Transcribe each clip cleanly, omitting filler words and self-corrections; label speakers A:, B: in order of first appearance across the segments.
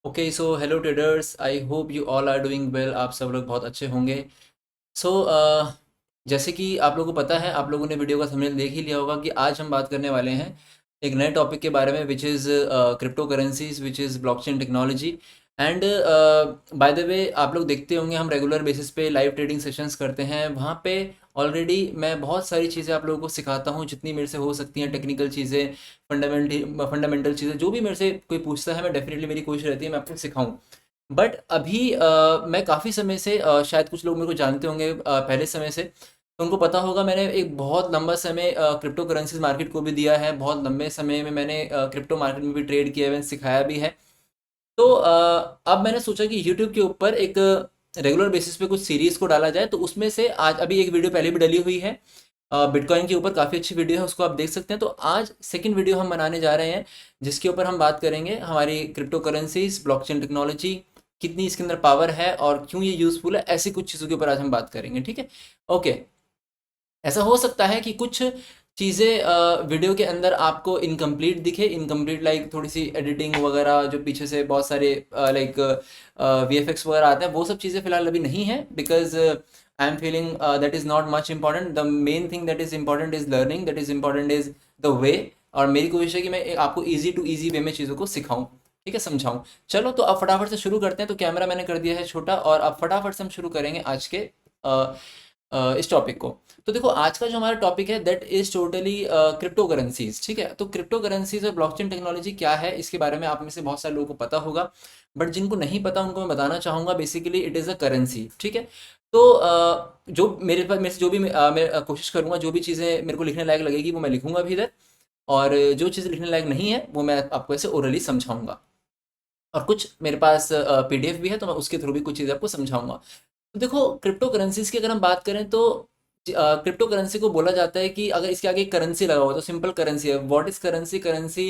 A: Okay so hello traders, I hope you all are doing well. आप सब लोग बहुत अच्छे होंगे। सो जैसे कि आप लोगों को पता है, आप लोगों ने वीडियो का थंबनेल देख ही लिया होगा कि आज हम बात करने वाले हैं एक नए टॉपिक के बारे में, which is crypto currencies, which is blockchain technology. And by the way, आप लोग देखते होंगे हम रेगुलर बेसिस पे लाइव ट्रेडिंग सेशंस करते हैं। वहाँ पे ऑलरेडी मैं बहुत सारी चीज़ें आप लोगों को सिखाता हूँ, जितनी मेरे से हो सकती हैं, टेक्निकल चीज़ें, फंडामेंटल चीज़ें, जो भी मेरे से कोई पूछता है, मैं डेफिनेटली, मेरी कोशिश रहती है मैं आपको सिखाऊं। बट अभी मैं काफ़ी समय से, शायद कुछ लोग मेरे को जानते होंगे पहले समय से, तो उनको पता होगा मैंने एक बहुत लंबा समय क्रिप्टो करेंसीज मार्केट को भी दिया है। बहुत लंबे समय में मैंने क्रिप्टो मार्केट में भी ट्रेड किया है, सिखाया भी है। तो अब मैंने सोचा कि यूट्यूब के ऊपर एक रेगुलर बेसिस पे कुछ सीरीज़ को डाला जाए। तो उसमें से आज अभी एक वीडियो पहले भी डली हुई है बिटकॉइन के ऊपर, काफ़ी अच्छी वीडियो है, उसको आप देख सकते हैं। तो आज सेकंड वीडियो हम बनाने जा रहे हैं, जिसके ऊपर हम बात करेंगे हमारी क्रिप्टो करेंसीज, ब्लॉकचेन टेक्नोलॉजी, कितनी इसके अंदर पावर है और क्यों ये यूज़फुल है। ऐसी कुछ चीज़ों के ऊपर आज हम बात करेंगे, ठीक है। ओके। ऐसा हो सकता है कि कुछ चीज़ें वीडियो के अंदर आपको इनकम्प्लीट दिखे, इनकम्प्लीट लाइक थोड़ी सी एडिटिंग वगैरह, जो पीछे से बहुत सारे लाइक वीएफएक्स वगैरह आते हैं, वो सब चीज़ें फिलहाल अभी नहीं है, because I am feeling that is not much important. The main thing that is important is learning, that is important is the way. और मेरी कोशिश है कि मैं आपको ईजी टू ईजी वे में चीज़ों को सिखाऊं, ठीक है, समझाऊं। चलो, तो अब फटाफट से शुरू करते हैं। तो कैमरा मैंने कर दिया है छोटा, और अब फटाफट से हम शुरू करेंगे आज के इस टॉपिक को। तो देखो, आज का जो हमारा टॉपिक है that is totally crypto currencies, ठीक है। तो क्रिप्टो करेंसीज और ब्लॉकचेन टेक्नोलॉजी क्या है, इसके बारे में आप में से बहुत सारे लोगों को पता होगा, बट जिनको नहीं पता उनको मैं बताना चाहूँगा। Basically it is a currency, ठीक है। तो जो मेरे पास, मेरे से जो भी मैं कोशिश करूँगा, जो भी चीज़ें मेरे को लिखने लायक लगेगी वो मैं लिखूंगा भी इधर, और जो चीज़ें लिखने लायक नहीं है वो मैं आपको ऐसे ओरली समझाऊंगा। और कुछ मेरे पास पीडीएफ भी है, तो मैं उसके थ्रू भी कुछ चीज़ें आपको समझाऊंगा। तो देखो, क्रिप्टो करेंसीज की अगर हम बात करें तो क्रिप्टो करेंसी को बोला जाता है कि अगर इसके आगे करेंसी लगा हुआ तो सिंपल करेंसी है। What is currency? Currency,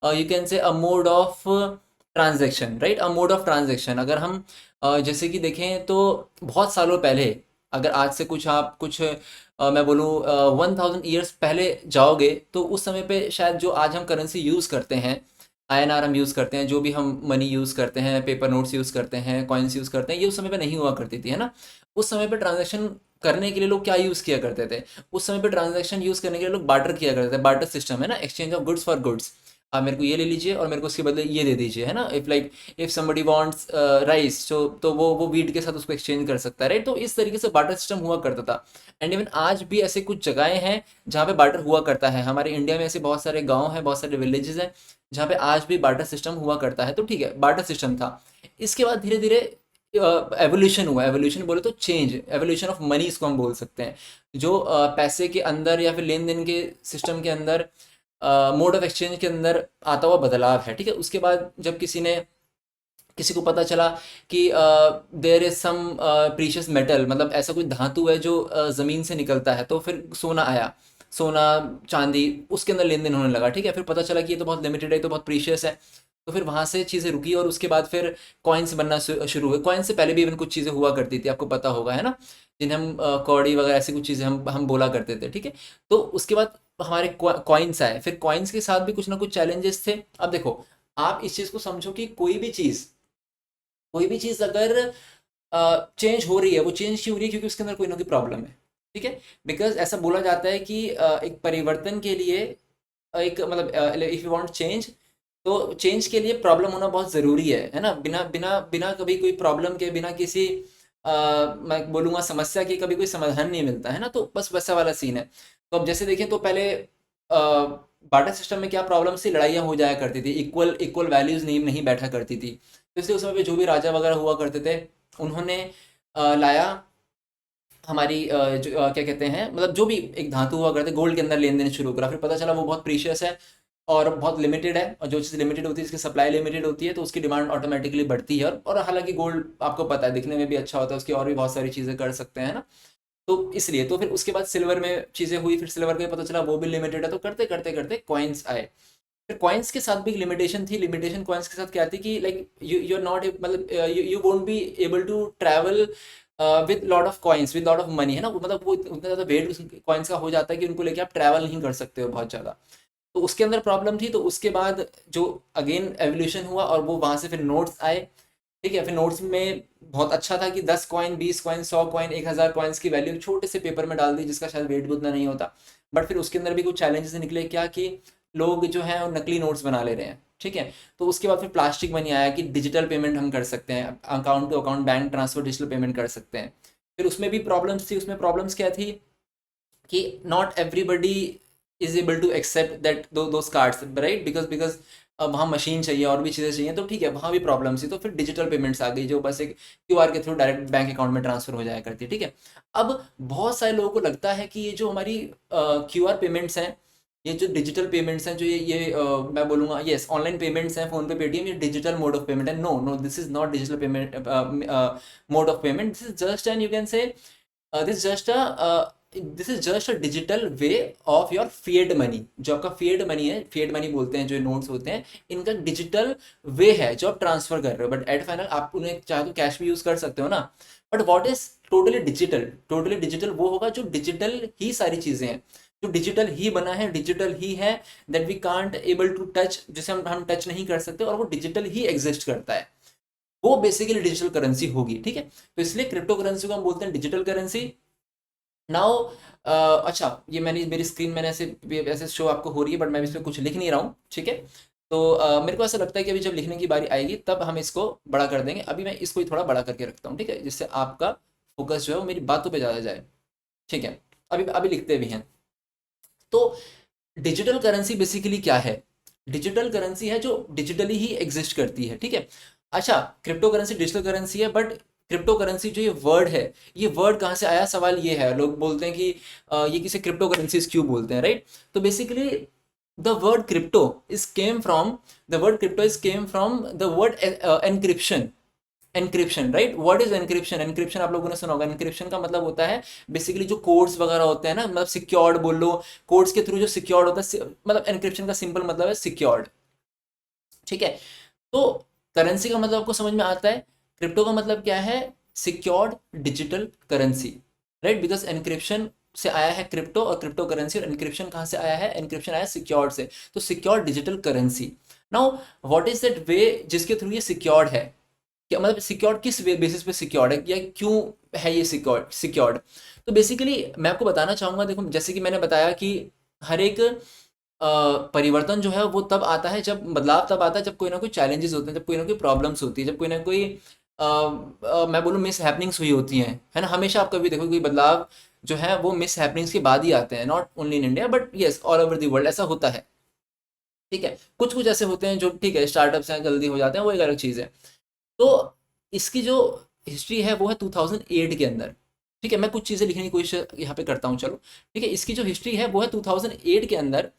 A: you can से a mode of transaction, right, a mode of transaction. अगर हम जैसे कि देखें तो बहुत सालों पहले, अगर आज से कुछ आप कुछ मैं बोलूँ 1000 ईयर्स पहले जाओगे, तो उस समय पे शायद जो आज हम करेंसी यूज़ करते हैं, आईएनआर हम यूज़ करते हैं, जो भी हम मनी यूज़ करते हैं, पेपर नोट्स यूज़ करते हैं, कॉइन्स यूज़ करते हैं, ये उस समय पे नहीं हुआ करती थी, है ना। उस समय पे ट्रांजैक्शन करने के लिए लोग क्या यूज़ किया करते थे? उस समय पे ट्रांजैक्शन यूज़ करने के लिए लोग बार्टर किया करते थे। बार्टर सिस्टम है ना, exchange of goods for goods. आप मेरे को ये ले लीजिए और मेरे को उसके बदले ये दे दीजिए, है ना। If like if somebody wants rice, तो वो वीट के साथ उसको एक्सचेंज कर सकता है, राइट। तो इस तरीके से बार्टर सिस्टम हुआ करता था। एंड इवन आज भी ऐसे कुछ जगहें हैं जहाँ पे बार्टर हुआ करता है। हमारे इंडिया में ऐसे बहुत सारे गाँव हैं, बहुत सारे विलेजेस हैं जहाँ पे आज भी बार्टर सिस्टम हुआ करता है। तो ठीक है, बार्टर सिस्टम था। इसके बाद धीरे धीरे एवोल्यूशन हुआ। एवोल्यूशन बोले तो चेंज, एवोल्यूशन ऑफ मनी इसको हम बोल सकते हैं। जो पैसे के अंदर या फिर लेन देन के सिस्टम के अंदर, मोड ऑफ एक्सचेंज के अंदर आता हुआ बदलाव है, ठीक है। उसके बाद जब किसी को पता चला कि there is some precious metal, मतलब ऐसा कोई धातु है जो ज़मीन से निकलता है, तो फिर सोना आया। सोना, चांदी, उसके अंदर लेन देन होने लगा, ठीक है। फिर पता चला कि ये तो बहुत लिमिटेड है, ये तो बहुत प्रीशियस है। तो फिर वहाँ से चीज़ें रुकी, और उसके बाद फिर कॉइन्स बनना शुरू हुए। कॉइन से पहले भी इवन कुछ चीज़ें हुआ करती थी, आपको पता होगा, है ना, जिन्हें हम कौड़ी वगैरह ऐसी कुछ चीज़ें हम बोला करते थे, ठीक है। तो उसके बाद हमारे कॉइन्स आए। फिर कॉइन्स के साथ भी कुछ ना कुछ चैलेंजेस थे। अब देखो, आप इस चीज़ को समझो कि कोई भी चीज़ अगर चेंज हो रही है, वो चेंज क्यों हो रही है? क्योंकि उसके अंदर कोई ना कोई प्रॉब्लम है, ठीक है। बिकॉज ऐसा बोला जाता है कि एक परिवर्तन के लिए, एक मतलब इफ यू वांट चेंज, तो चेंज के लिए प्रॉब्लम होना बहुत ज़रूरी है ना। बिना बिना बिना कभी कोई प्रॉब्लम के, बिना किसी मैं बोलूँगा समस्या के, कभी कोई समाधान नहीं मिलता, है ना। तो बस वैसा वाला सीन है। तो अब जैसे देखें तो पहले बार्टर सिस्टम में क्या प्रॉब्लम थी? लड़ाइयाँ हो जाया करती थी, इक्वल इक्वल वैल्यूज नहीं नहीं बैठा करती थी। तो इसलिए उस समय पे जो भी राजा वगैरह हुआ करते थे, उन्होंने लाया हमारी क्या कहते हैं, मतलब जो भी एक धातु हुआ करते, गोल्ड के अंदर लेन देन शुरू करा। फिर पता चला वो बहुत प्रीशियस है और बहुत लिमिटेड है, और जो चीज़ लिमिटेड होती है, इसकी सप्लाई लिमिटेड होती है, तो उसकी डिमांड ऑटोमेटिकली बढ़ती है। और हालांकि गोल्ड आपको पता है दिखने में भी अच्छा होता है, उसकी और भी बहुत सारी चीज़ें कर सकते हैं ना। तो इसलिए तो फिर उसके बाद सिल्वर में चीज़ें हुई। फिर सिल्वर का भी पता चला वो भी लिमिटेड है, तो करते करते करते कॉइन्स आए। फिर कॉइन्स के साथ भी एक लिमिटेशन थी। लिमिटेशन कॉइन्स के साथ क्या थी कि लाइक यू आर नॉट, मतलब you won't be able to travel with lot of coins, with lot of money, है ना। मतलब वो उतना ज़्यादा वेट कॉइन्स का हो जाता है कि उनको लेके आप ट्रैवल नहीं कर सकते हो बहुत ज़्यादा। तो उसके अंदर प्रॉब्लम थी, तो उसके बाद जो अगेन एवोल्यूशन हुआ और वो वहाँ से फिर नोट्स आए, ठीक है। फिर नोट्स में बहुत अच्छा था कि 10 कॉइन, 20 कॉइन, 100 कॉइन, 1000 कॉइन्स की वैल्यू छोटे से पेपर में डाल दी, जिसका शायद वेट भी उतना नहीं होता। बट फिर उसके अंदर भी कुछ चैलेंजेस निकले, क्या कि लोग जो हैं वो नकली नोट्स बना ले रहे हैं, ठीक है। तो उसके बाद फिर प्लास्टिक मनी आया कि डिजिटल पेमेंट हम कर सकते हैं, account to account bank transfer digital payment कर सकते हैं। फिर उसमें भी प्रॉब्लम्स थी। उसमें प्रॉब्लम्स क्या थी कि not everybody is able to accept that those cards, right, because अब वहाँ मशीन चाहिए और भी चीज़ें चाहिए, तो ठीक है वहाँ भी प्रॉब्लम थी। तो फिर डिजिटल पेमेंट्स आ गई जो बस एक क्यूआर के थ्रू डायरेक्ट बैंक अकाउंट में ट्रांसफर हो जाया करती है, ठीक है। अब बहुत सारे लोगों को लगता है कि ये जो हमारी क्यूआर पेमेंट्स हैं, ये जो डिजिटल पेमेंट्स हैं, जो मैं बोलूँगा यस ऑनलाइन पेमेंट्स हैं, फ़ोन पे, पेटीएम, ये डिजिटल मोड ऑफ पेमेंट है। No no, this is not digital payment mode of payment, this is just an, you can say this is just a digital way of your fiat money. जो आपका fiat money है, fiat money बोलते हैं जो notes होते हैं, इनका digital वे है जो आप ट्रांसफर कर रहे हो। बट एट फाइनल आप उन्हें चाहे तो कैश भी यूज कर सकते हो ना। But what is totally digital? Totally digital वो होगा जो डिजिटल ही सारी चीजें हैं, जो डिजिटल ही बना है, डिजिटल ही है, that we can't able to touch, जिसे हम टच नहीं कर सकते, और वो डिजिटल ही एग्जिस्ट करता है, वो बेसिकली डिजिटल करेंसी होगी, ठीक है। तो इसलिए क्रिप्टो करेंसी को हम बोलते हैं डिजिटल करेंसी। नाउ अच्छा, ये मैंने मेरी स्क्रीन मैंने ऐसे ऐसे शो आपको हो रही है, बट मैं इसमें कुछ लिख नहीं रहा हूँ, ठीक है। तो मेरे को ऐसा लगता है कि अभी जब लिखने की बारी आएगी तब हम इसको बड़ा कर देंगे। अभी मैं इसको ही थोड़ा बड़ा करके रखता हूँ, ठीक है, जिससे आपका फोकस जो है वो मेरी बातों पे ज़्यादा जाए, ठीक है। अभी अभी लिखते भी हैं। तो डिजिटल करेंसी बेसिकली क्या है? डिजिटल करेंसी है जो डिजिटली ही एग्जिस्ट करती है, ठीक है। अच्छा, क्रिप्टो करेंसी डिजिटल करेंसी है, बट क्रिप्टो करेंसी जो ये वर्ड है, ये वर्ड कहाँ से आया? सवाल ये है। लोग बोलते हैं कि ये किसे क्रिप्टो करेंसीज क्यों बोलते हैं, राइट? तो basically the word crypto is came from, the word crypto is came from the word encryption. Encryption, right? What is encryption? Encryption आप लोगों ने सुना होगा। एनक्रिप्शन का मतलब होता है बेसिकली जो कोड्स वगैरह होते हैं ना, मतलब सिक्योर्ड बोल लो, कोड्स के थ्रू जो सिक्योर्ड होता है, मतलब एनक्रिप्शन का सिंपल मतलब है सिक्योर्ड, ठीक है। तो करेंसी का मतलब आपको समझ में आता है। क्रिप्टो का मतलब क्या है? Secured digital currency, right, because encryption से आया है क्रिप्टो, और क्रिप्टो करेंसी, और एनक्रिप्शन कहाँ से आया है? एनक्रिप्शन आया सिक्योर्ड से, तो secured digital currency. Now what is that way जिसके थ्रू ये सिक्योर्ड है? क्या मतलब सिक्योर्ड किस बेसिस पे सिक्योर्ड है, या क्यों है ये सिक्योर्ड सिक्योर्ड? तो बेसिकली मैं आपको बताना चाहूँगा, देखो जैसे कि मैंने बताया कि हर एक परिवर्तन जो है वो तब आता है, जब बदलाव तब आता है जब कोई ना कोई चैलेंजेस होते हैं, जब कोई ना कोई प्रॉब्लम्स होती है, जब कोई ना कोई मैं बोलूँ मिस हैपनिंग्स हुई होती हैं, है ना। हमेशा आप कभी देखो कोई बदलाव जो है वो मिस हैपनिंग्स के बाद ही आते हैं, not only in India but yes all over the world ऐसा होता है, ठीक है। कुछ कुछ ऐसे होते हैं जो ठीक है स्टार्टअप्स हैं जल्दी हो जाते हैं, वो एक अलग चीज़ है। तो इसकी जो हिस्ट्री है वो है 2008 के अंदर, ठीक है। मैं कुछ चीज़ें लिखने की कोशिश यहाँ पे करता हूँ, चलो ठीक है। इसकी जो हिस्ट्री है वो है 2008 के अंदर।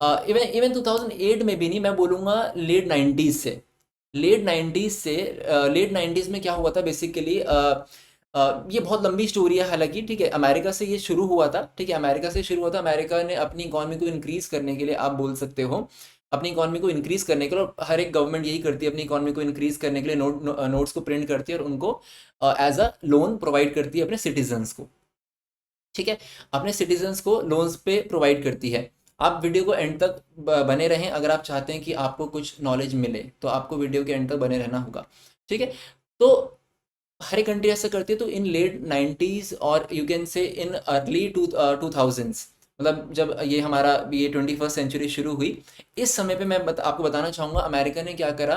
A: इवन इवन 2008 में भी नहीं, मैं बोलूँगा लेट 90s से। लेट 90s में क्या हुआ था बेसिकली, ये बहुत लंबी स्टोरी है हालांकि, ठीक है। अमेरिका से ये शुरू हुआ था, ठीक है, अमेरिका से शुरू हुआ था। अमेरिका ने अपनी इकॉनमी को इंक्रीज़ करने के लिए, आप बोल सकते हो अपनी इकॉनमी को इंक्रीज़ करने के लिए, और हर एक गवर्नमेंट यही करती है अपनी इकॉनमी को इंक्रीज़ करने के लिए, नोट्स को प्रिंट करती है और उनको एज अ लोन प्रोवाइड करती है अपने सिटीजन्स को, ठीक है। अपने सिटीजन्स को लोन्स पे प्रोवाइड करती है। आप वीडियो को एंड तक बने रहें अगर आप चाहते हैं कि आपको कुछ नॉलेज मिले, तो आपको वीडियो के एंड तक बने रहना होगा, ठीक है। तो हर एक कंट्री ऐसा करती है। तो इन लेट 90s और you can say in early 2000s, मतलब जब ये हमारा ये 21st सेंचुरी शुरू हुई, इस समय पे मैं आपको बताना चाहूँगा अमेरिका ने क्या करा।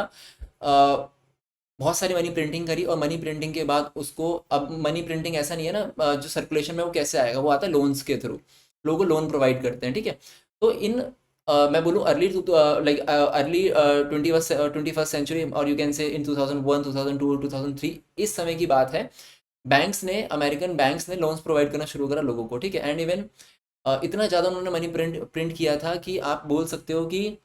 A: बहुत सारी मनी प्रिंटिंग करी, और मनी प्रिंटिंग के बाद उसको, अब मनी प्रिंटिंग ऐसा नहीं है ना, जो सर्कुलेशन में वो कैसे आएगा, वो आता है लोन्स के थ्रू, लोगों को लोन प्रोवाइड करते हैं, ठीक है। तो इन मैं बोलूँ early like early 21st century, और यू कैन से इन 2001, 2002, 2003, इस समय की बात है। बैंक्स ने, अमेरिकन बैंक्स ने लोन्स प्रोवाइड करना शुरू करा लोगों को, ठीक है। एंड इवन इतना ज़्यादा उन्होंने मनी प्रिंट किया था कि आप बोल सकते हो कि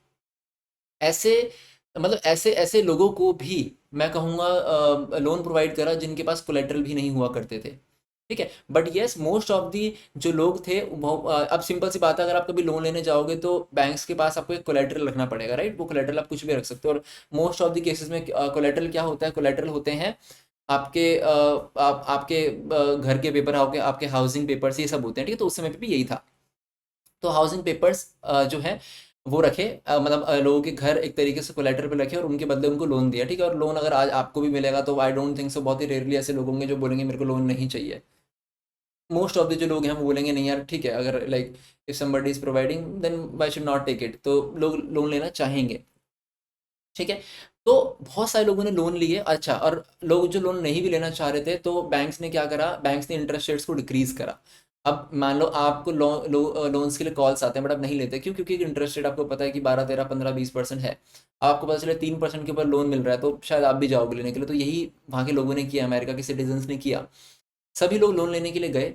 A: ऐसे, मतलब ऐसे ऐसे लोगों को भी मैं कहूँगा लोन प्रोवाइड करा जिनके पास कोलेटरल भी नहीं हुआ करते थे, ठीक है। But yes most of the जो लोग थे अब सिंपल सी बात है, अगर आप कभी लोन लेने जाओगे तो बैंक्स के पास आपको एक कोलेटरल रखना पड़ेगा, राइट। वो कोलेटरल आप कुछ भी रख सकते हो, और मोस्ट ऑफ द केसेस में कोलेटरल क्या होता है? कोलेटरल होते हैं आपके आपके घर के पेपर, आपके हाउसिंग पेपर्स, ये सब होते हैं, ठीक है। तो उस समय पे भी यही था। तो हाउसिंग पेपर्स जो है वो रखे, मतलब लोगों के घर एक तरीके से कोलेटरल पे रखे और उनके बदले उनको लोन दिया, ठीक है। और लोन अगर आज आपको भी मिलेगा तो आई डोंट थिंक सो, बहुत ही रेयरली ऐसे लोग होंगे जो बोलेंगे मेरे को लोन नहीं चाहिए। मोस्ट ऑफ द जो लोग हैं वो बोलेंगे नहीं यार ठीक है, अगर like if somebody is providing then why should not take it, तो लोग लोन लेना चाहेंगे, ठीक है। तो बहुत सारे लोगों ने लोन लिए, अच्छा, और लोग जो लोन नहीं भी लेना चाह रहे थे तो बैंक्स ने क्या करा, बैंक्स ने इंटरेस्ट रेट्स को डिक्रीज करा। अब मान लो आपको लोन्स के लिए कॉल्स आते हैं बट आप नहीं लेते, क्यों? क्योंकि इंटरेस्ट रेट आपको पता है कि 12 13 15 20% है। आपको पता चले 3% के ऊपर लोन मिल रहा है तो शायद आप भी जाओगे लेने के लिए। तो यही वहाँ के लोगों ने किया, अमेरिका के सिटीजन्स ने किया। सभी लोग लोन लेने के लिए गए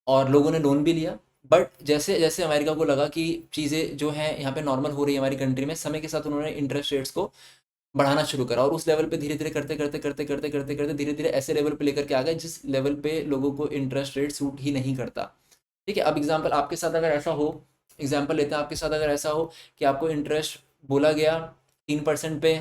A: और लोगों ने लोन भी लिया। बट जैसे जैसे अमेरिका को लगा कि चीज़ें जो हैं यहाँ पे नॉर्मल हो रही है हमारी कंट्री में, समय के साथ उन्होंने इंटरेस्ट रेट्स को बढ़ाना शुरू करा और उस लेवल पे धीरे धीरे करते करते करते करते करते करते धीरे धीरे ऐसे लेवल पे लेकर के आ गए जिस लेवल पे लोगों को इंटरेस्ट रेट सूट ही नहीं करता, ठीक है। अब एग्जांपल आपके साथ अगर ऐसा हो, एग्जांपल लेते हैं, आपके साथ अगर ऐसा हो कि आपको इंटरेस्ट बोला गया 3% पे,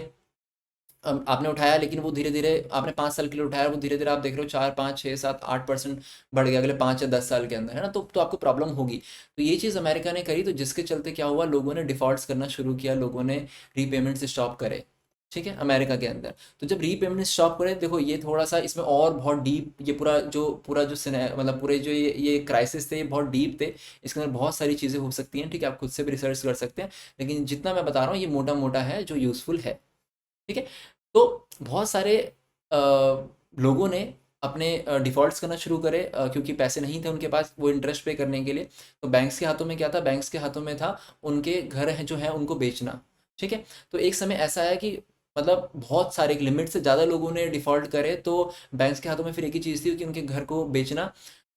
A: आपने उठाया, लेकिन वो धीरे धीरे आपने 5 साल के लिए उठाया, वो धीरे धीरे आप देख रहे हो 4 5 6 7 8% बढ़ गया अगले 5 या 10 साल के अंदर, है ना। तो आपको प्रॉब्लम होगी। तो ये चीज़ अमेरिका ने करी, तो जिसके चलते क्या हुआ, लोगों ने डिफॉल्ट्स करना शुरू किया, लोगों ने रीपेमेंट्स स्टॉप करे, ठीक है, अमेरिका के अंदर। तो जब रीपेमेंट स्टॉप करे, देखो ये थोड़ा सा इसमें और बहुत डीप, ये पूरा जो मतलब पूरे जो ये क्राइसिस थे ये बहुत डीप थे। इसके अंदर बहुत सारी चीज़ें हो सकती हैं, ठीक है, आप खुद से भी रिसर्च कर सकते हैं। लेकिन जितना मैं बता रहा हूँ ये मोटा मोटा है जो यूज़फुल है, ठीक है। तो बहुत सारे लोगों ने अपने डिफ़ॉल्ट्स करना शुरू करे, क्योंकि पैसे नहीं थे उनके पास वो इंटरेस्ट पे करने के लिए। तो बैंक्स के हाथों में क्या था, बैंक्स के हाथों में था उनके घर हैं जो हैं उनको बेचना, ठीक है। तो एक समय ऐसा आया कि मतलब बहुत सारे, एक लिमिट से ज़्यादा लोगों ने डिफ़ॉल्ट करे, तो बैंक्स के हाथों में फिर एक ही चीज़ थी कि उनके घर को बेचना।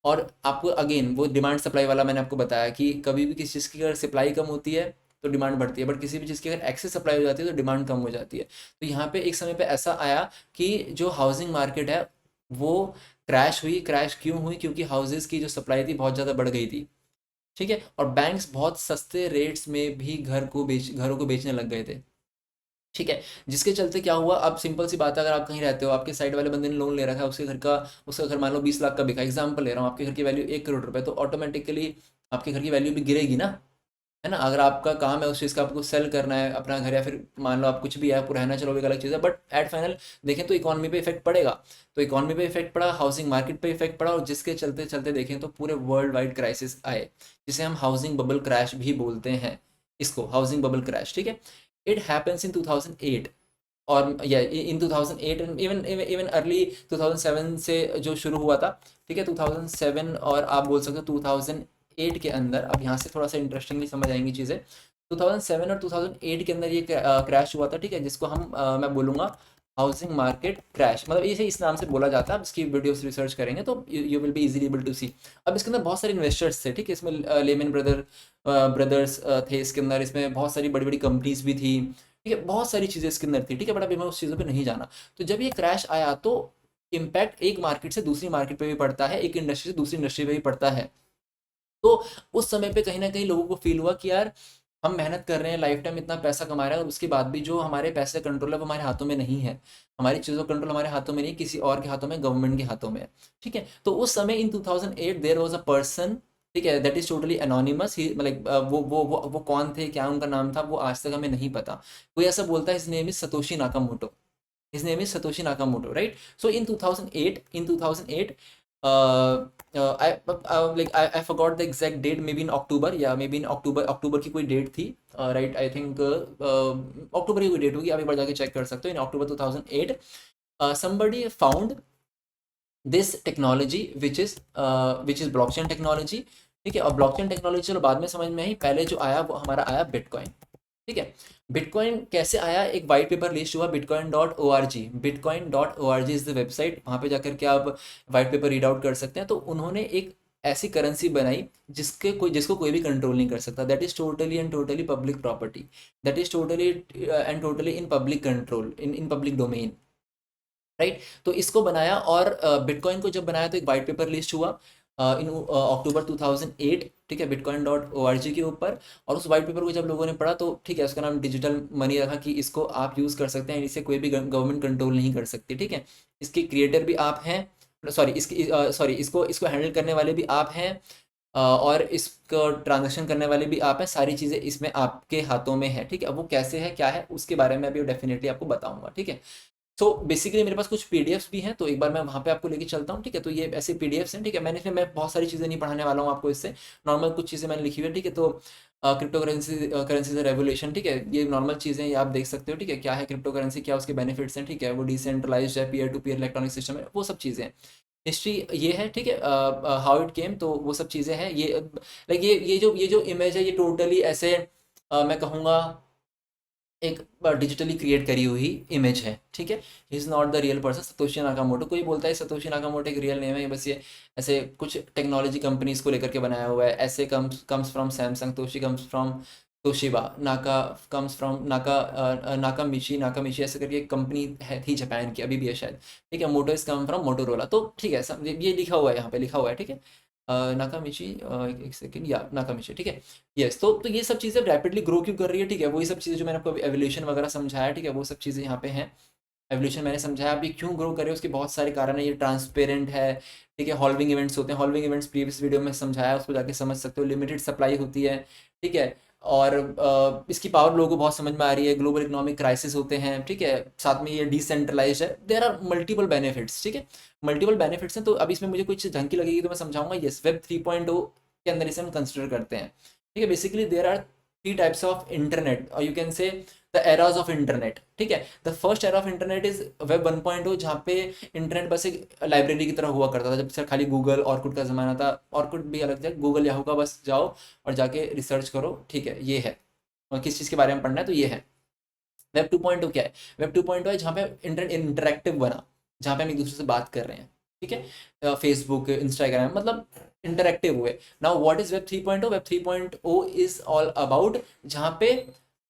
A: और आपको अगेन वो डिमांड सप्लाई वाला मैंने आपको बताया कि कभी भी किसी चीज़ की अगर सप्लाई कम होती है तो डिमांड बढ़ती है, बट किसी भी चीज़ की अगर एक्सेस सप्लाई हो जाती है तो डिमांड कम हो जाती है। तो यहाँ पे एक समय पे ऐसा आया कि जो हाउसिंग मार्केट है वो क्रैश हुई। क्रैश क्यों हुई? क्योंकि हाउसेज़ की जो सप्लाई थी बहुत ज़्यादा बढ़ गई थी, ठीक है। और बैंक्स बहुत सस्ते रेट्स में भी घरों को बेचने लग गए थे, ठीक है। जिसके चलते क्या हुआ, अब सिंपल सी बात है, अगर आप कहीं रहते हो, आपके साइड वाले बंदे ने लोन ले रखा है, उसका घर मान लो 20 लाख का बिका, एग्जाम्पल ले रहा हूँ, आपके घर की वैल्यू 1 करोड़ रुपए, तो ऑटोमेटिकली आपके घर की वैल्यू भी गिरेगी ना, है ना। अगर आपका काम है उस चीज़ का, आपको सेल करना है अपना घर, या फिर मान लो आप कुछ भी है, आपको रहना, चलो एक अलग चीज़ है, बट एट फाइनल देखें तो इकॉनमी पे इफेक्ट पड़ेगा। तो इकॉनमी पे इफेक्ट पड़ा, हाउसिंग मार्केट पे इफेक्ट पड़ा, और जिसके चलते चलते देखें तो पूरे वर्ल्ड वाइड क्राइसिस आए, जिसे हम हाउसिंग बबल क्रैश भी बोलते हैं, इसको हाउसिंग बबल क्रैश, ठीक है। इट हैपेंस इन 2008, और या इन 2008 एंड इवन इवन अर्ली 2007 से जो शुरू हुआ था, ठीक है, 2007, और आप बोल सकते हो 2008 के अंदर। अब यहाँ से थोड़ा सा इंटरेस्टिंगली समझ आएंगी चीज़ें। 2007 और 2008 के अंदर ये क्रैश हुआ था, ठीक है, जिसको मैं बोलूँगा हाउसिंग मार्केट क्रैश, मतलब इसे इस नाम से बोला जाता है। आप इसकी वीडियोस रिसर्च करेंगे तो you will be easily able to see. अब इसके अंदर बहुत सारे इन्वेस्टर्स थे, ठीक है, इसमें लेमन ब्रदर्स थे इसके अंदर, इसमें बहुत सारी बड़ी बड़ी कंपनीज भी थी, ठीक है, बहुत सारी चीज़ें इसके अंदर थी, ठीक है, बट अभी मैं उस चीज़ों पे नहीं जाना। तो जब ये क्रैश आया तो इम्पैक्ट एक मार्केट से दूसरी मार्केट पे भी पड़ता है, एक इंडस्ट्री से दूसरी इंडस्ट्री पे भी पड़ता है। तो उस समय पे कहीं ना कहीं लोगों को फील हुआ कि यार हम मेहनत कर रहे हैं, लाइफ टाइम इतना पैसा कमा रहे हैं, और उसके बाद भी जो हमारे पैसे कंट्रोल है वो हमारे हाथों में नहीं है, हमारी चीज़ों का कंट्रोल हमारे हाथों में नहीं, किसी और के हाथों में, गवर्नमेंट के हाथों में है, ठीक है। तो उस समय इन 2008 देयर वाज अ पर्सन, ठीक है, that is totally anonymous, he like वो कौन थे, क्या उनका नाम था, वो आज तक हमें नहीं पता। कोई ऐसा बोलता है his name is Satoshi Nakamoto, his name is Satoshi Nakamoto, right? So in 2008, I forgot the exact date, maybe in October, yeah, maybe in October की कोई डेट थी, right? I think अक्टूबर की कोई डेट होगी, आप एक बार जाके चेक कर सकते हो। इन अक्टूबर 2008 somebody found this technology which is blockchain technology, ठीक है। और ब्लॉकचेन टेक्नोलॉजी चलो बाद में समझ में आई, पहले जो आया वो हमारा आया बिटकॉइन, ठीक है। बिटकॉइन कैसे आया, एक वाइट पेपर रिलीज हुआ bitcoin.org, bitcoin.org is the website, वहाँ पे जाकर के आप वाइट पेपर रीड आउट कर सकते हैं। तो उन्होंने एक ऐसी करेंसी बनाई जिसको कोई भी कंट्रोल नहीं कर सकता, that is totally and totally public property, that is totally and totally in public control, in public domain, right. तो इसको बनाया, और बिटकॉइन को जब बनाया तो एक वाइट पेपर लिस्ट हुआ इन अक्टूबर 2008, ठीक है, bitcoin.org के ऊपर। और उस वाइट पेपर को जब लोगों ने पढ़ा तो ठीक है, उसका नाम डिजिटल मनी रखा कि इसको आप यूज़ कर सकते हैं, इसे कोई भी गवर्नमेंट कंट्रोल नहीं कर सकती, ठीक है। इसके क्रिएटर भी आप हैं, सॉरी इसकी सॉरी इसको इसको हैंडल करने वाले भी आप हैं, और इसको ट्रांजेक्शन करने वाले भी आप हैं, सारी चीज़ें इसमें आपके हाथों में है, ठीक है। अब वो कैसे है क्या है उसके बारे में अभी डेफिनेटली आपको बताऊंगा, ठीक है। तो बेसिकली मेरे पास कुछ पीडीएफ्स भी हैं, तो एक बार मैं वहाँ पे आपको लेके चलता हूँ, ठीक है। तो ये ऐसे पीडीएफ्स हैं, ठीक है। मैं बहुत सारी चीज़ें नहीं पढ़ाने वाला हूँ आपको इससे, नॉर्मल कुछ चीज़ें मैंने लिखी हुई है, ठीक है। तो क्रिप्टो करेंसी से रेवोल्यूशन, ठीक है, ये नॉर्मल चीज़ें ये आप देख सकते हो, ठीक है। क्या है क्रिप्टो करेंसी, क्या उसके बेनिफिट्स हैं, ठीक है। वो डिसेंट्रलाइज्ड है, peer to peer electronic system है, वो सब चीज़ें हैं। हिस्ट्री ये है, ठीक है, हाउ इट केम, तो वो सब चीज़ें हैं। ये लाइक ये जो इमेज है ये टोटली ऐसे मैं कहूँगा एक डिजिटली क्रिएट करी हुई इमेज है, ठीक है। He is not the real person Satoshi Nakamoto. कोई बोलता है सतोशी नाकामोटो एक रियल नेम है, बस ये ऐसे कुछ टेक्नोलॉजी कंपनीज को लेकर के बनाया हुआ है। ऐसे comes from Samsung, Toshi comes from Toshiba, नाका कम्स फ्रॉम नाकामिची ऐसे करके एक कंपनी है थी जापान की, अभी भी है शायद, ठीक है। Motto is come from Motorola, तो ठीक है, ये लिखा हुआ है, यहाँ पे लिखा हुआ है, ठीक है। नाकामिची, एक सेकेंड, या नाकामिची, ठीक है। यस, तो ये सब चीज़ें रैपिडली ग्रो क्यों कर रही है, ठीक है। वही सब चीज़ें जो मैंने आपको एवोल्यूशन वगैरह समझाया, ठीक है, वो सब चीज़ें यहाँ पे हैं। एवोल्यूशन मैंने समझाया, अभी क्यों ग्रो करे उसके बहुत सारे कारण है। ये ट्रांसपेरेंट है, ठीक है। हॉल्विंग इवेंट्स होते हैं, हॉल्विंग इवेंट्स प्रीवियस वीडियो में समझाया, उसको जाके समझ सकते हो। लिमिटेड सप्लाई होती है, ठीक है। और इसकी पावर लोगों को बहुत समझ में आ रही है। ग्लोबल इकोनॉमिक क्राइसिस होते हैं, ठीक है। साथ में ये डिसेंट्रलाइज है, देयर आर मल्टीपल बेनिफिट्स, ठीक है। मल्टीपल बेनिफिट्स हैं, तो अभी इसमें मुझे कोई चीज़ ढंग की लगेगी तो मैं समझाऊंगा। यस, वेब 3.0 के अंदर इसे हम कंसिडर करते हैं, ठीक है। Basically there are three types of internet, और you can say the eras of internet, ठीक है। The first era of internet is web 1.0, जहाँ पे इंटरनेट बस एक लाइब्रेरी की तरह हुआ करता था, जब से खाली गूगल ऑरकुट का ज़माना था। ऑरकुट भी अलग था, गूगल याहू का बस जाओ और जाके रिसर्च करो, ठीक है, ये है। और किस चीज़ के बारे में पढ़ना है तो ये है। वेब 2.0 क्या है? वेब 2.0 है जहाँ पे इंटरनेट इंटरेक्टिव बना, जहाँ पे हम एक दूसरे से बात कर रहे हैं, ठीक है। फेसबुक, इंस्टाग्राम, मतलब इंटरेक्टिव हुए। Now what is web 3.0? Web 3.0 is all about जहाँ पे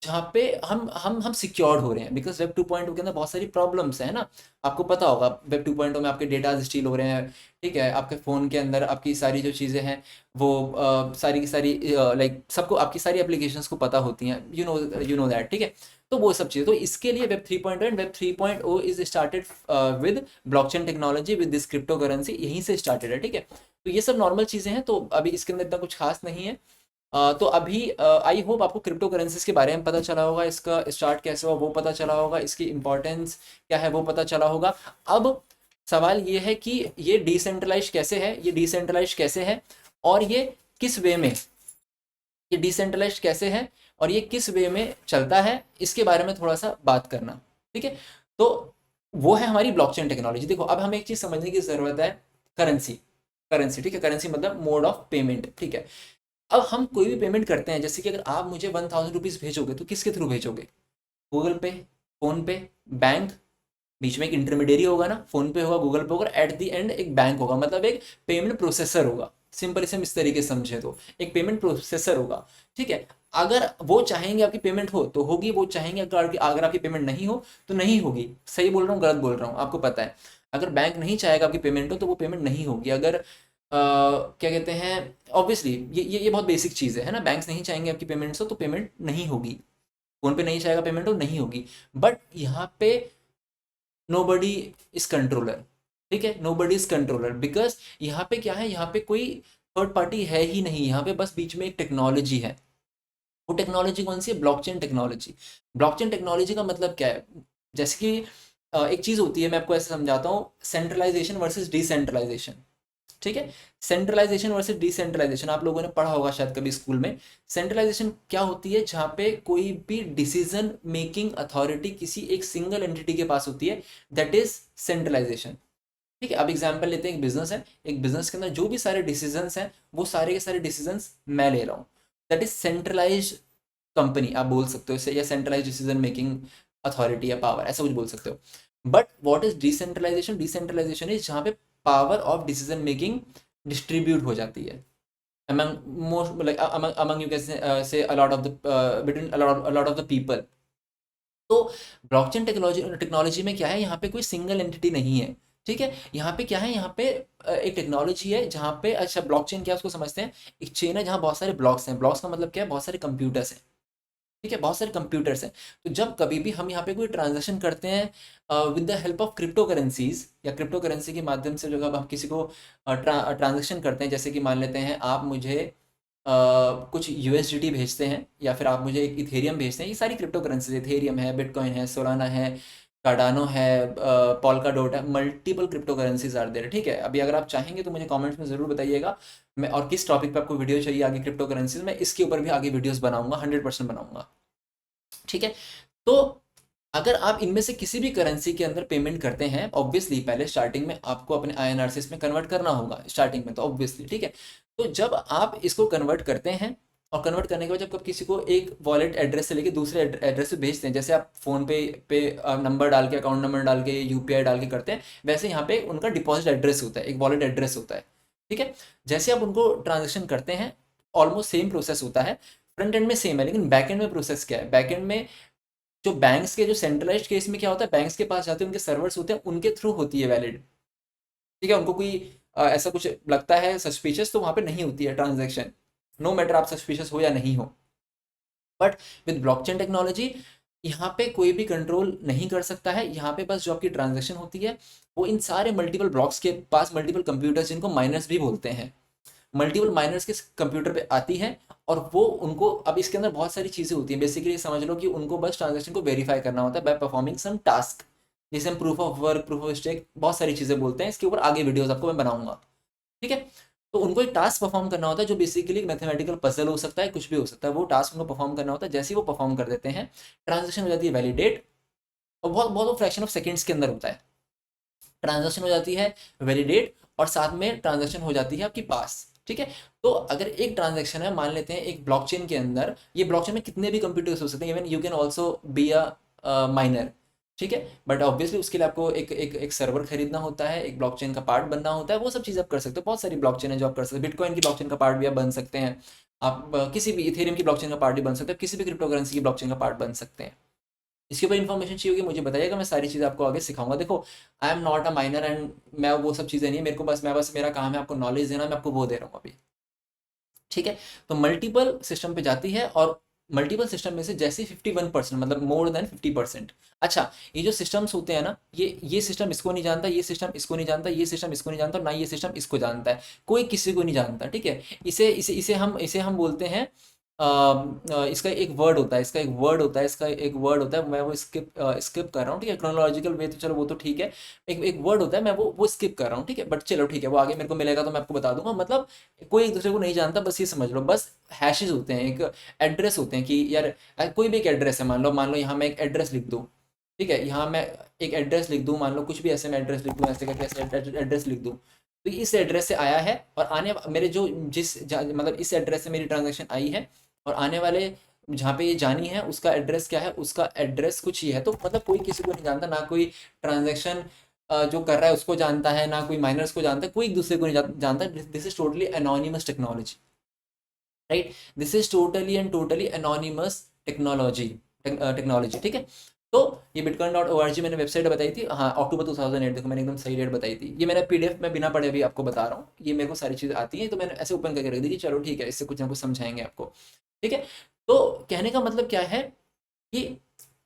A: हम सिक्योर्ड हो रहे हैं, बिकॉज वेब 2.0 के अंदर बहुत सारी प्रॉब्लम्स है ना। आपको पता होगा वेब 2.0 में आपके डेटा स्टील हो रहे हैं, ठीक है। आपके फ़ोन के अंदर आपकी सारी जो चीज़ें हैं वो सारी की सारी लाइक सबको आपकी सारी एप्लीकेशंस को पता होती हैं, यू नो दैट, ठीक है। तो वो सब चीज़ें, तो इसके लिए web 3.0 and web 3.0 is started with blockchain technology, with this crypto currency, यहीं से स्टार्टेड है, ठीक है। तो ये सब नॉर्मल चीज़ें हैं, तो अभी इसके अंदर इतना कुछ खास नहीं है। तो अभी आई होप आपको क्रिप्टो करेंसीज के बारे में पता चला होगा, इसका स्टार्ट कैसे हुआ वो पता चला होगा, इसकी इंपॉर्टेंस क्या है वो पता चला होगा। अब सवाल ये है कि ये डिसेंट्रलाइज कैसे है, ये डिसेंट्रलाइज कैसे है, और ये किस वे में, ये डिसेंट्रलाइज कैसे है और ये किस वे में चलता है, इसके बारे में थोड़ा सा बात करना, ठीक है। तो वो है हमारी ब्लॉकचेन टेक्नोलॉजी। देखो अब हमें एक चीज़ समझने की ज़रूरत है, करेंसी। करेंसी, ठीक है, करेंसी मतलब मोड ऑफ पेमेंट, ठीक है। अब हम कोई भी पेमेंट करते हैं, जैसे कि अगर आप मुझे 1000 रुपीज़ भेजोगे तो किसके थ्रू भेजोगे? गूगल पे, फोन पे, बैंक, बीच में एक इंटरमीडियरी होगा ना, फोन पे होगा, गूगल पे होगा, एट द एंड एक बैंक होगा, मतलब एक पेमेंट प्रोसेसर होगा। सिंपल इसे हम इस तरीके से समझे तो एक पेमेंट प्रोसेसर होगा, ठीक है। अगर वो चाहेंगे आपकी पेमेंट हो तो होगी, वो चाहेंगे अगर आपकी पेमेंट नहीं हो तो नहीं होगी। सही बोल रहा हूँ गलत बोल रहा हूँ आपको पता है? अगर बैंक नहीं चाहेगा आपकी पेमेंट हो तो वो पेमेंट नहीं होगी। अगर क्या कहते हैं, ऑब्वियसली ये बहुत बेसिक चीज़ है ना। बैंक्स नहीं चाहेंगे आपकी पेमेंट्स हो तो पेमेंट नहीं होगी। फोन पे नहीं चाहेगा पेमेंट हो, नहीं होगी। बट यहाँ पे नो बडी इज कंट्रोलर, ठीक है। Nobody is controller because यहाँ पे क्या है, यहाँ पे कोई थर्ड पार्टी है ही नहीं, यहाँ पे बस बीच में एक टेक्नोलॉजी है। वो टेक्नोलॉजी कौन सी है? Blockchain technology. ब्लॉकचेन टेक्नोलॉजी का मतलब क्या है? जैसे कि एक चीज़ होती है, मैं आपको ऐसे समझाता हूँ, सेंट्रलाइजेशन वर्सेस डिसेंट्रलाइजेशन, ठीक है। सेंट्रलाइजेशन वर्सेस डिसेंट्रलाइजेशन आप लोगों ने पढ़ा होगा शायद कभी स्कूल में। सेंट्रलाइजेशन क्या होती है? जहाँ पे कोई भी डिसीजन मेकिंग अथॉरिटी किसी एक सिंगल एंटिटी के पास होती है, दैट इज सेंट्रलाइजेशन, ठीक है। अब एग्जांपल लेते हैं, एक बिजनेस है, एक बिजनेस के अंदर जो भी सारे डिसीजंस हैं वो सारे के सारे डिसीजंस मैं ले रहा हूँ, दैट इज सेंट्रलाइज कंपनी आप बोल सकते हो इसे, या सेंट्रलाइज डिसीजन मेकिंग अथॉरिटी या पावर, ऐसा कुछ बोल सकते हो। But what is decentralisation? Decentralisation is जहाँ पे power of decision making distribute हो जाती है among most, like among you can say a lot of the between a lot of the people। तो ब्लॉकचेन टेक्नोलॉजी में क्या है, यहाँ पे कोई सिंगल एंटिटी नहीं है, ठीक है। यहाँ पे क्या है, यहाँ पे एक टेक्नोलॉजी है जहाँ पे, अच्छा ब्लॉकचेन क्या है उसको समझते हैं। एक चेन है जहाँ बहुत सारे ब्लॉक्स हैं, ब्लॉक्स का मतलब क्या है, बहुत सारे कंप्यूटर्स हैं, ठीक है, बहुत सारे कंप्यूटर्स हैं। तो जब कभी भी हम यहाँ पे कोई ट्रांजैक्शन करते हैं with the help of crypto currencies या क्रिप्टो करेंसी के माध्यम से, जो हम किसी को ट्रांजैक्शन करते हैं, जैसे कि मान लेते हैं आप मुझे कुछ यूएसडीटी भेजते हैं या फिर आप मुझे एक इथेरियम भेजते हैं, ये सारी क्रिप्टो करेंसीज, इथेरियम है, बिटकॉइन है, सोलाना है, कार्डानो है, पॉल्का डॉट है, multiple crypto currencies are there. ठीक है, अभी अगर आप चाहेंगे तो मुझे कमेंट्स में ज़रूर बताइएगा मैं, और किस टॉपिक पे आपको वीडियो चाहिए आगे क्रिप्टो करेंसीज, मैं इसके ऊपर भी आगे वीडियोस बनाऊंगा, 100% बनाऊंगा। ठीक है, तो अगर आप इनमें से किसी भी करेंसी के अंदर पेमेंट करते हैं, ऑब्वियसली पहले स्टार्टिंग में आपको अपने आईएनआर से इसमें कन्वर्ट करना होगा स्टार्टिंग में, तो ऑब्वियसली ठीक है। तो जब आप इसको कन्वर्ट करते हैं और कन्वर्ट करने के बाद जब आप किसी को एक वॉलेट एड्रेस से लेके दूसरे एड्रेस पे भेजते हैं, जैसे आप फोन पे नंबर डाल के, अकाउंट नंबर डाल के, यूपीआई डाल के करते हैं, वैसे यहाँ पे उनका डिपॉजिट एड्रेस होता है, एक वॉलेट एड्रेस होता है। ठीक है, जैसे आप उनको ट्रांजेक्शन करते हैं, ऑलमोस्ट सेम प्रोसेस होता है, फ्रंट एंड में सेम है, लेकिन बैक एंड में प्रोसेस क्या है, बैक एंड में जो बैंक्स के, जो सेंट्रलाइज्ड केस में क्या होता है, बैंक्स के पास जाते हैं, उनके सर्वर्स होते हैं, उनके थ्रू होती है वैलिड। ठीक है, उनको कोई ऐसा कुछ लगता है सस्पिशियस, तो वहां पे नहीं होती है ट्रांजैक्शन, नो मैटर आप सस्पिशियस हो या नहीं हो। बट विद ब्लॉकचेन टेक्नोलॉजी यहाँ पे कोई भी कंट्रोल नहीं कर सकता है, यहाँ पे बस जो आपकी ट्रांजैक्शन होती है वो इन सारे मल्टीपल ब्लॉक्स के पास, मल्टीपल कंप्यूटर्स जिनको माइनर्स भी बोलते हैं, मल्टीपल माइनर्स के कंप्यूटर पे आती है, और वो उनको, अब इसके अंदर बहुत सारी चीज़ें होती हैं, बेसिकली समझ लो कि उनको बस ट्रांजैक्शन को वेरीफाई करना होता है बाय परफॉर्मिंग सम टास्क, जिसे हम proof of work, proof of stake, बहुत सारी चीज़ें बोलते हैं, इसके ऊपर आगे वीडियोस आपको मैं बनाऊंगा। ठीक है, तो उनको एक टास्क परफॉर्म करना होता है, जो बेसिकली एक मैथमेटिकल पजल हो सकता है, कुछ भी हो सकता है, वो टास्क उनको परफॉर्म करना होता है, जैसे ही वो परफॉर्म कर देते हैं ट्रांजेक्शन हो जाती है वैलिडेट, और बहुत बहुत फ्रैक्शन ऑफ सेकेंड्स के अंदर होता है, ट्रांजेक्शन हो जाती है वैलिडेट, और साथ में ट्रांजेक्शन हो जाती है आपकी पास। ठीक है, तो अगर एक ट्रांजेक्शन है, मान लेते हैं एक ब्लॉकचेन के अंदर, ये ब्लॉकचेन में कितने भी कंप्यूटर्स हो सकते हैं, even you can also be a minor. ठीक है, बट ऑब्वियसली उसके लिए आपको एक सर्वर खरीदना होता है, एक ब्लॉकचेन का पार्ट बनना होता है, वो सब चीज़ आप कर सकते हो, बहुत सारी ब्लॉकचेन है जो आप कर सकते हैं, बिटकॉइन की ब्लॉकचेन का पार्ट भी आप बन सकते हैं, आप किसी भी इथेरियम की ब्लॉकचेन का पार्ट भी बन सकते हैं, किसी भी क्रिप्टो करेंसी की ब्लॉकचेन का पार्ट बन सकते हैं। इसके ऊपर इन्फॉर्मेशन चाहिए होगी मुझे बताइएगा, मैं सारी चीज़ें आपको आगे सिखाऊंगा। देखो, I am not a minor and मैं वो सब चीज़ें नहीं है मेरे को, बस मेरा काम है आपको नॉलेज देना, मैं आपको वो दे रहा हूँ अभी। ठीक है, तो मल्टीपल सिस्टम पे जाती है, और मल्टीपल सिस्टम में से जैसे 51%, मतलब मोर देन 50%। अच्छा, ये जो सिस्टम्स होते हैं ना, ये सिस्टम इसको नहीं जानता, ये सिस्टम इसको नहीं जानता, ये सिस्टम इसको नहीं जानता, ना ये सिस्टम इसको जानता है, कोई किसी को नहीं जानता। ठीक है, इसे हम बोलते हैं इसका एक वर्ड होता है, इसका एक वर्ड होता है, मैं वो स्किप कर रहा हूँ। ठीक है, क्रोनोलॉजिकल वे तो चलो वो तो ठीक है, एक वर्ड होता है, मैं वो स्किप कर रहा हूँ। ठीक है, बट चलो ठीक है, वो आगे मेरे को मिलेगा तो मैं आपको बता दूंगा। मतलब कोई एक दूसरे को नहीं जानता, बस ये समझ लो, बस हैशेज होते हैं, एक एड्रेस होते हैं कि यार कोई भी एक एड्रेस है, मान लो यहाँ मैं एक एड्रेस लिख दूँ। ठीक है, यहाँ मैं एक एड्रेस लिख दूँ, मान लो कुछ भी ऐसे मैं एड्रेस लिख दूँ, ऐसे करके ऐसे एड्रेस लिख दूँ, तो इस एड्रेस से आया है, और आने मेरे जो मतलब इस एड्रेस से मेरी ट्रांजेक्शन आई है, और आने वाले जहाँ पे ये जानी है उसका एड्रेस क्या है, उसका एड्रेस कुछ ही है। तो मतलब कोई किसी को नहीं जानता, ना कोई ट्रांजेक्शन जो कर रहा है उसको जानता है, ना कोई माइनर्स को जानता है, कोई एक दूसरे को नहीं जानता। This is totally anonymous technology, right, this is totally and totally anonymous technology. ठीक है, तो ये bitcoin.org मैंने वेबसाइट बताई थी, हाँ अक्टूबर 2008, देखो मैंने एकदम सही डेट बताई थी, ये मैंने पीडीएफ में बिना पढ़े भी आपको बता रहा हूँ, ये मेरे को सारी चीज़ आती है, तो मैंने ऐसे ओपन करके रख दी कि चलो ठीक है, इससे कुछ ना कुछ समझाएंगे आपको। ठीक है, तो कहने का मतलब क्या है कि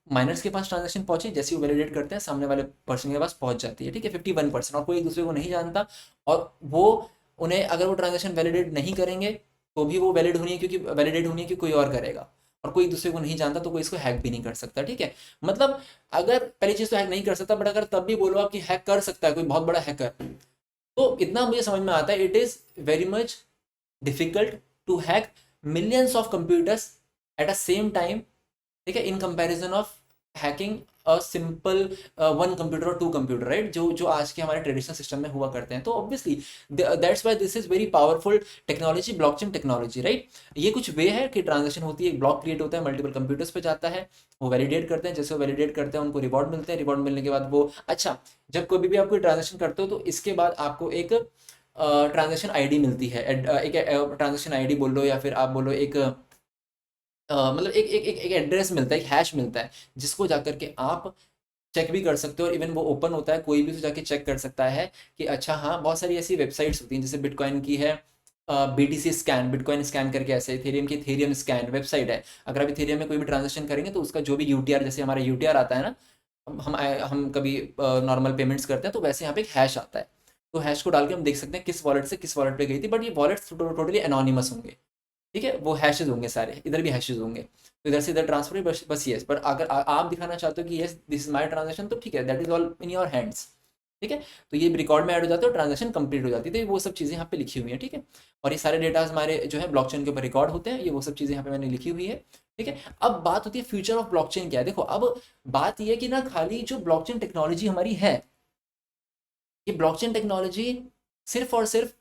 A: माइनर्स के पास ट्रांजेक्शन पहुंची, जैसे वो वैलिडेट करते हैं, सामने वाले पर्सन के पास पहुंच जाती है। ठीक है, 51%, और कोई एक दूसरे को नहीं जानता, और वो उन्हें अगर वो ट्रांजेक्शन वैलिडेट नहीं करेंगे तो भी वो वैलिड होनी है, क्योंकि वैलिडेट होनी है कि कोई और करेगा, और कोई एक दूसरे को नहीं जानता तो कोई इसको हैक भी नहीं कर सकता। ठीक है, मतलब अगर पहली चीज़ तो हैक नहीं कर सकता, बट अगर तब भी बोलो आप कि हैक कर सकता है कोई बहुत बड़ा हैकर, तो इतना मुझे समझ में आता है, it is very much difficult to hack millions of computers at a same time. ठीक है, in comparison of hacking a simple one computer और टू कंप्यूटर, राइट, जो आज के हमारे ट्रेडिशनल सिस्टम में हुआ करते हैं। तो obviously that's why this is very powerful technology, blockchain technology, right. ये कुछ वे है कि ट्रांजेक्शन होती है, एक ब्लॉक क्रिएट होता है, मल्टीपल कंप्यूटर्स पे जाता है, वो वैलिडेट करते हैं, जैसे वो वैलिडेट करते हैं उनको रिवॉर्ड मिलते हैं, रिवॉर्ड मिलने के बाद वो, अच्छा, जब कोई भी आप कोई ट्रांजेक्शन करते हो तो इसके बाद आपको एक ट्रांजेक्शन आईडी मिलती है, एक ट्रांजेक्शन आईडी बोल लो, या फिर आप बोलो एक मतलब एक एड्रेस मिलता है, एक हैश मिलता है, जिसको जाकर के आप चेक भी कर सकते हो, और इवन वो ओपन होता है, कोई भी तो जाके चेक कर सकता है कि अच्छा हाँ, बहुत सारी ऐसी वेबसाइट्स होती हैं, जैसे बिटकॉइन की है, BTC स्कैन, बिटकॉइन स्कैन करके ऐसे इथेरियम की इथेरियम स्कैन वेबसाइट है। अगर आप इथेरियम में कोई भी ट्रांजेक्शन करेंगे तो उसका जो भी यूटीआर, जैसे हमारा यूटीआर आता है ना, हम कभी नॉर्मल पेमेंट्स करते हैं तो वैसे यहाँ पे एक हैश आता है, तो हैश को डाल के हम देख सकते हैं किस वॉलेट से किस वॉलेट पे गई थी। बट ये वॉलेट्स टोटली एनोनिमस होंगे, ठीक है, वो हैशेज होंगे सारे, इधर भी हैशेज होंगे, तो इधर से इधर ट्रांसफर बस यस। पर अगर आप दिखाना चाहते हो कि yes this is my transaction, तो ठीक है, that is all in your hands, ठीक है। तो ये रिकॉर्ड में ऐड हो जाता है और ट्रांजेक्शन कंप्लीट हो जाती है, तो वो सब चीज़ें यहाँ पे लिखी हुई हैं, ठीक है। और ये सारे डेटा हमारे जो है ब्लॉकचेन के ऊपर रिकॉर्ड होते हैं, ये वो सब चीज़ें यहाँ पे मैंने लिखी हुई है, ठीक है। अब बात होती है फ्यूचर ऑफ ब्लॉकचेन क्या है। देखो अब बात ये है कि ना खाली जो ब्लॉकचेन टेक्नोलॉजी हमारी है, ये ब्लॉकचेन टेक्नोलॉजी सिर्फ और सिर्फ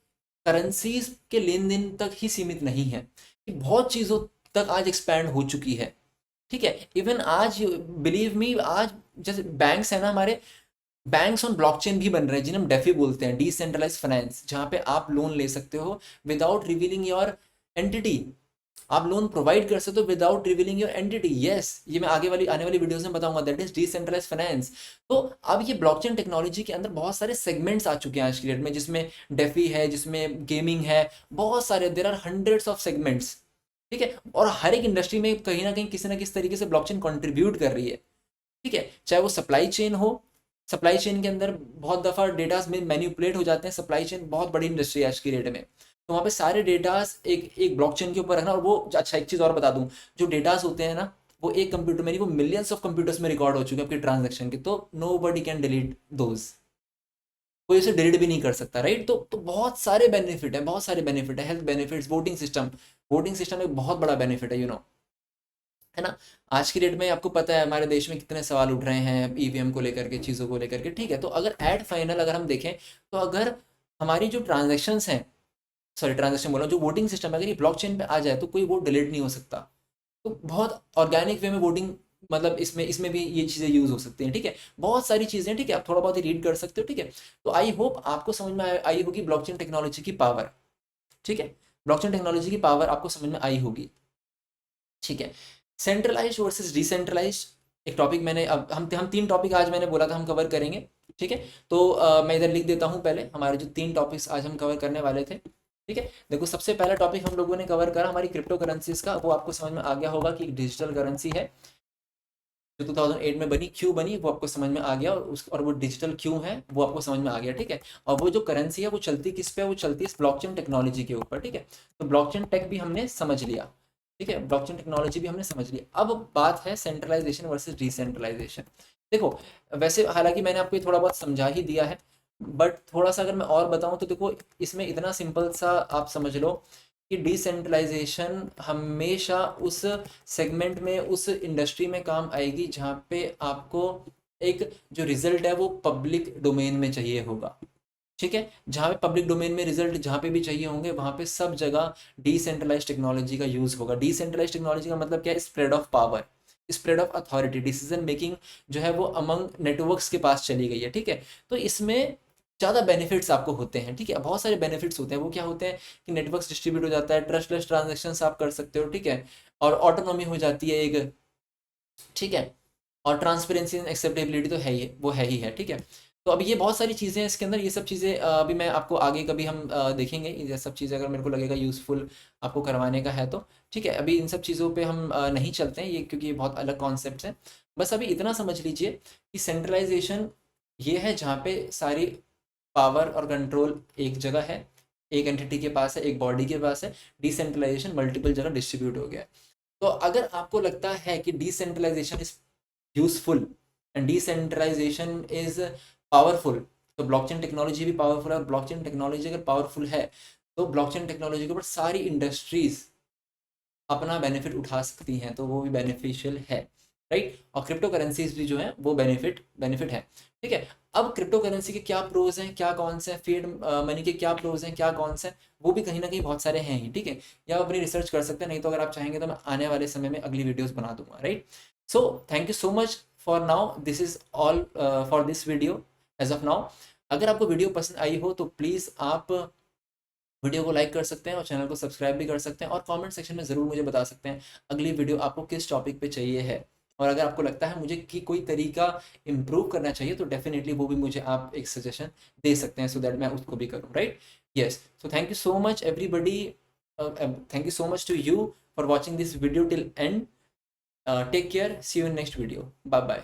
A: करेंसीज के लेन देन तक ही सीमित नहीं है, ये बहुत चीज़ों तक आज एक्सपैंड हो चुकी है, ठीक है। इवन आज बिलीव मी, आज जैसे बैंक्स है ना हमारे, बैंक्स ऑन ब्लॉकचेन भी बन रहे हैं, जिन्हें हम डेफी बोलते हैं, डिसेंट्रलाइज फाइनेंस, जहां पे आप लोन ले सकते हो विदाउट रिवीलिंग योर एंटिटी। आप लोन प्रोवाइड कर सकते हो without revealing your entity, yes, ये मैं आगे वाली आने वाली वीडियोस में बताऊंगा, दैट इज डिसेंट्रलाइज फाइनेंस। तो अब ये ब्लॉकचेन टेक्नोलॉजी के अंदर बहुत सारे सेगमेंट्स आ चुके हैं आज की डेट में, जिसमें डेफी है, जिसमें गेमिंग है, बहुत सारे, there are hundreds of segments, ठीक है। और हर एक इंडस्ट्री में कहीं ना किसी तरीके से ब्लॉकचेन कंट्रीब्यूट कर रही है, ठीक है। चाहे वो सप्लाई चेन हो, सप्लाई चेन के अंदर बहुत दफ़ा डेटास में मैनिपुलेट हो जाते हैं, सप्लाई चेन बहुत बड़ी इंडस्ट्री है आज की डेट में, तो वहाँ पे सारे डेटास एक एक ब्लॉकचेन के ऊपर रखना। और वो अच्छा, एक चीज़ और बता दूँ, जो डेटास होते हैं ना, वो एक कंप्यूटर में नहीं, वो मिलियंस ऑफ कंप्यूटर्स में रिकॉर्ड हो चुके हैं आपके ट्रांजेक्शन के, तो nobody can delete those, कोई उसे डिलीट भी नहीं कर सकता, राइट। तो बहुत सारे बेनिफिट है, बहुत सारे बेनिफिट है, हेल्थ बेनिफिट्स, वोटिंग सिस्टम एक बहुत बड़ा बेनिफिट है, है ना। आज की डेट में आपको पता है हमारे देश में कितने सवाल उठ रहे हैं ईवीएम को लेकर के, चीज़ों को लेकर के, ठीक है। तो अगर एट फाइनल अगर हम देखें, तो अगर हमारी जो ट्रांजेक्शन्स हैं, सॉरी ट्रांजेक्शन बोला, जो वोटिंग सिस्टम है, अगर ये ब्लॉकचेन पे आ जाए तो कोई वोट डिलीट नहीं हो सकता, तो बहुत ऑर्गेनिक वे में वोटिंग, मतलब इसमें भी ये चीज़ें यूज़ हो सकती हैं, ठीक है। बहुत सारी चीज़ें, ठीक है, आप थोड़ा बहुत ही रीड कर सकते हो, ठीक है। तो आई होप आपको समझ में आई होगी ब्लॉकचेन टेक्नोलॉजी की पावर, ठीक है। ब्लॉकचेन टेक्नोलॉजी की पावर आपको समझ में आई होगी, ठीक है। सेंट्रलाइज वर्सेस डिसेंट्रलाइज एक टॉपिक मैंने, अब हम तीन टॉपिक आज मैंने बोला था हम कवर करेंगे, ठीक है। तो मैं इधर लिख देता हूँ पहले हमारे जो तीन टॉपिक्स आज हम कवर करने वाले थे, ठीक है। देखो सबसे पहला टॉपिक हम लोगों ने कवर करा हमारी क्रिप्टो करेंसीज का, वो आपको समझ में आ गया होगा कि डिजिटल करेंसी है जो 2008 में बनी, क्यों बनी वो आपको समझ में आ गया, और वो डिजिटल क्यों है वो आपको समझ में आ गया, ठीक है। और वो जो करेंसी है वो चलती किस पे, वो चलती है इस ब्लॉकचेन टेक्नोलॉजी के ऊपर, ठीक है। तो ब्लॉकचेन टेक भी हमने समझ लिया, ठीक है, ब्लॉकचेन टेक्नोलॉजी भी हमने समझ लिया। अब बात है सेंट्रलाइजेशन वर्सेस डिसेंट्रलाइजेशन। देखो वैसे हालांकि मैंने आपको ये थोड़ा बहुत समझा ही दिया है, बट थोड़ा सा अगर मैं और बताऊं तो देखो इसमें इतना सिंपल सा आप समझ लो कि डिसेंट्रलाइजेशन हमेशा उस सेगमेंट में, उस इंडस्ट्री में काम आएगी जहाँ पे आपको एक जो रिजल्ट है वो पब्लिक डोमेन में चाहिए होगा, ठीक है। जहाँ पे पब्लिक डोमेन में रिजल्ट जहाँ पे भी चाहिए होंगे वहाँ पे सब जगह डिसेंट्रलाइज टेक्नोलॉजी का यूज़ होगा। डिसेंट्रलाइज टेक्नोलॉजी का मतलब क्या है, spread of power, spread of authority, decision making जो है वो अमंग नेटवर्क्स के पास चली गई है, ठीक है। तो इसमें ज़्यादा बेनिफिट्स आपको होते हैं, ठीक है, बहुत सारे बेनिफिट्स होते हैं। वो क्या होते हैं कि नेटवर्क्स डिस्ट्रीब्यूट हो जाता है, ट्रस्टलेस ट्रांजेक्शन्स आप कर सकते हो, ठीक है, और ऑटोनॉमी हो जाती है एक, ठीक है, और ट्रांसपेरेंसी एंड एक्सेप्टेबिलिटी तो है ही, वो है ही है, ठीक है। तो अभी ये बहुत सारी चीज़ें हैं इसके अंदर, ये सब चीज़ें अभी मैं आपको आगे कभी हम देखेंगे, ये सब चीज़ें अगर मेरे को लगेगा यूज़फुल आपको करवाने का है तो, ठीक है। अभी इन सब चीज़ों पे हम नहीं चलते हैं ये, क्योंकि ये बहुत अलग कॉन्सेप्ट हैं। बस अभी इतना समझ लीजिए कि सेंट्रलाइजेशन ये है जहाँ पे सारी पावर और कंट्रोल एक जगह है, एक एंटिटी के पास है, एक बॉडी के पास है। डिसेंट्रलाइजेशन मल्टीपल जगह डिस्ट्रीब्यूट हो गया है। तो अगर आपको लगता है कि decentralisation is useful and decentralisation is powerful, तो ब्लॉकचेन टेक्नोलॉजी भी पावरफुल है। और ब्लॉकचेन टेक्नोलॉजी अगर पावरफुल है तो ब्लॉकचेन टेक्नोलॉजी के ऊपर सारी इंडस्ट्रीज अपना बेनिफिट उठा सकती हैं, तो वो भी बेनिफिशियल है, राइट। और क्रिप्टो करेंसीज भी जो है वो बेनिफिट है, ठीक है। अब क्रिप्टो करेंसी के क्या प्रोज हैं, क्या कौन से हैं, फिएट मनी के क्या प्रोज हैं, क्या कौन से हैं, वो भी कहीं ना कहीं बहुत सारे हैं ही, ठीक है। या आप अपनी रिसर्च कर सकते हैं, नहीं तो अगर आप चाहेंगे तो मैं आने वाले समय में अगली वीडियोस बना दूंगा, right. So thank you so much for now, this is all for this video as of now. अगर आपको वीडियो पसंद आई हो तो प्लीज़ आप वीडियो को लाइक कर सकते हैं और चैनल को सब्सक्राइब भी कर सकते हैं, और कमेंट सेक्शन में ज़रूर मुझे बता सकते हैं अगली वीडियो आपको किस टॉपिक पे चाहिए है, और अगर आपको लगता है मुझे कि कोई तरीका इम्प्रूव करना चाहिए तो डेफिनेटली वो भी मुझे आप एक सजेशन दे सकते हैं, सो दैट मैं उसको भी करूँ, right? Yes, so thank you so much everybody, thank you so much to you for watching this video till end. Take care, see you in next video, bye bye.